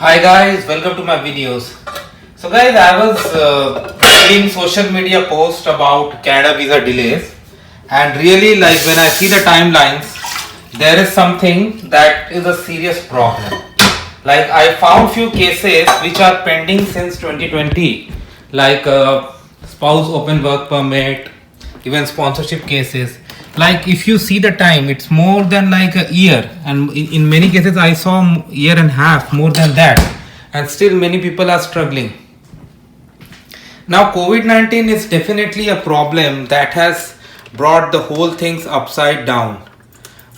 Hi guys, welcome to my videos. So guys, I was seeing social media post about Canada visa delays, and really like when I see the timelines, there is something that is a serious problem. Like I found few cases which are pending since 2020, like spouse open work permit, even sponsorship cases. Like if you see the time, it's more than like a year, and in many cases I saw year and a half, more than that, and still many people are struggling. Now COVID-19 is definitely a problem that has brought the whole things upside down,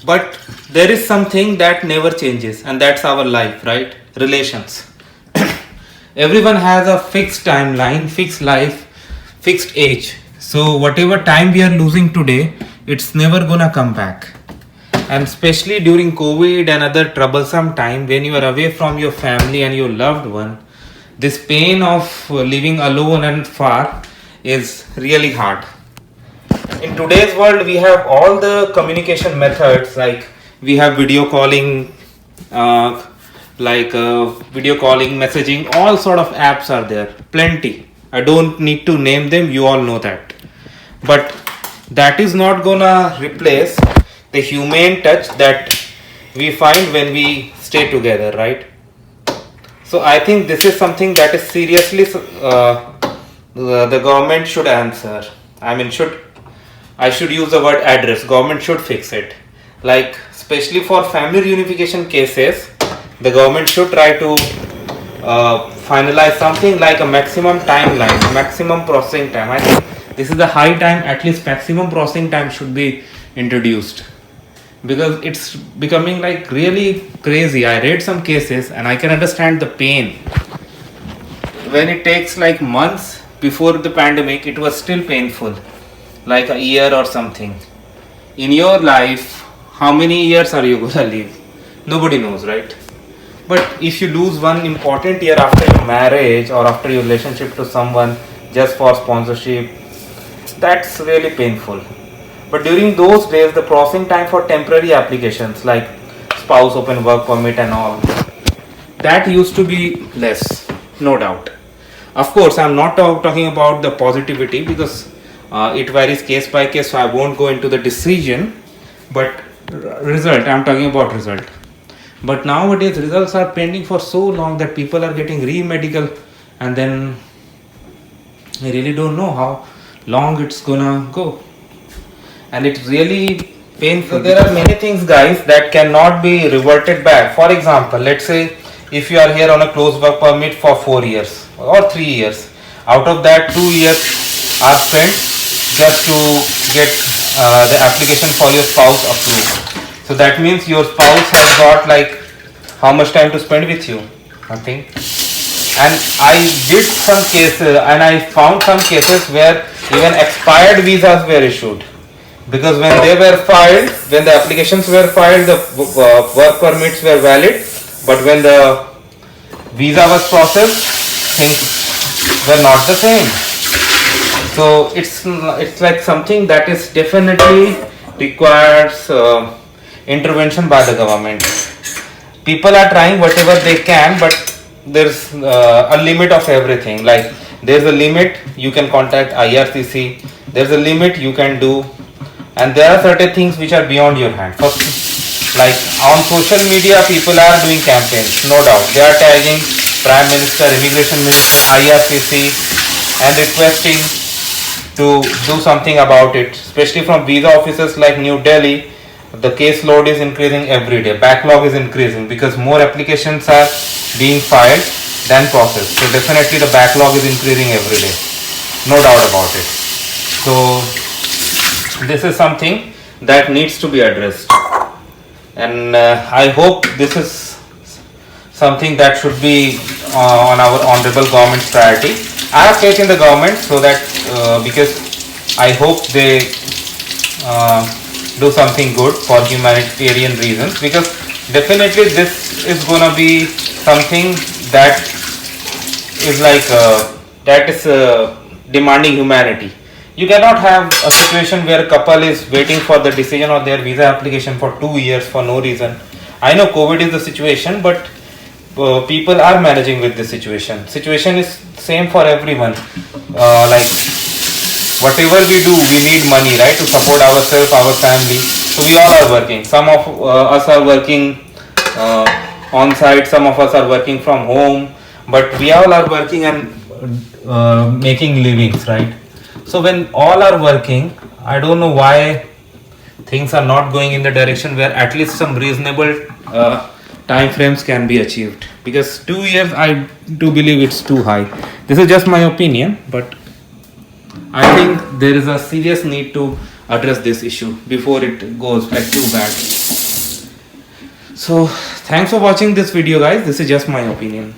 but there is something that never changes, and that's our life, right? Relations. Everyone has a fixed timeline, fixed life, fixed age. So whatever time we are losing today, it's never gonna come back. And especially during COVID and other troublesome time when you are away from your family and your loved one, this pain of living alone and far is really hard. In today's world, we have all the communication methods, like we have video calling, video calling, messaging, all sort of apps are there, plenty. I don't need to name them, you all know that. But that is not gonna replace the humane touch that we find when we stay together, right? So I think this is something that is seriously the government should answer. I should use the word address. Government should fix it. Like especially for family reunification cases, the government should try to finalize something like a maximum timeline, maximum processing time. I think this is the high time. At least maximum processing time should be introduced, because it's becoming like really crazy. I read some cases and I can understand the pain. When it takes like months before the pandemic, it was still painful, like a year or something. In your life, how many years are you gonna live? Nobody knows, right? But if you lose one important year after your marriage or after your relationship to someone just for sponsorship, that's really painful. But during those days, the processing time for temporary applications like spouse open work permit and all, that used to be less, no doubt. Of course, I'm not talking about the positivity, because it varies case by case, so I won't go into the decision. But result, I'm talking about result. But nowadays, results are pending for so long that people are getting re-medical, and then I really don't know how long it's gonna go. And it's really painful. So there are many things, guys, that cannot be reverted back. For example, let's say if you are here on a closed work permit for 4 years or 3 years, out of that 2 years are spent just to get the application for your spouse approved. So that means your spouse has got like how much time to spend with you? Nothing. And I did some cases, and I found some cases where even expired visas were issued. Because when they were filed, when the applications were filed, the work permits were valid, but when the visa was processed, things were not the same. So it's like something that is definitely requires intervention by the government. People are trying whatever they can, but there's a limit of everything. Like there's a limit you can contact IRCC, there's a limit you can do, and there are certain things which are beyond your hand. First, like on social media, people are doing campaigns, no doubt. They are tagging Prime Minister, Immigration Minister, IRCC, and requesting to do something about it. Especially from visa offices like New Delhi, the caseload is increasing every day. Backlog is increasing because more applications are being filed than processed. So definitely the backlog is increasing every day, no doubt about it. So this is something that needs to be addressed, and I hope this is something that should be on our honorable government's priority. I have faith in the government, so that because I hope they do something good for humanitarian reasons, because definitely this is gonna be something that is like demanding humanity. You cannot have a situation where a couple is waiting for the decision on their visa application for 2 years for no reason. I know COVID is the situation, but people are managing with this situation is same for everyone. Like whatever we do, we need money, right, to support ourselves, our family. So we all are working. Some of us are working on site, some of us are working from home, but we all are working and making livings, right? So when all are working, I don't know why things are not going in the direction where at least some reasonable time frames can be achieved, because 2 years I do believe it's too high. This is just my opinion, but I think there is a serious need to address this issue before it goes like too bad. So thanks for watching this video, guys. This is just my opinion.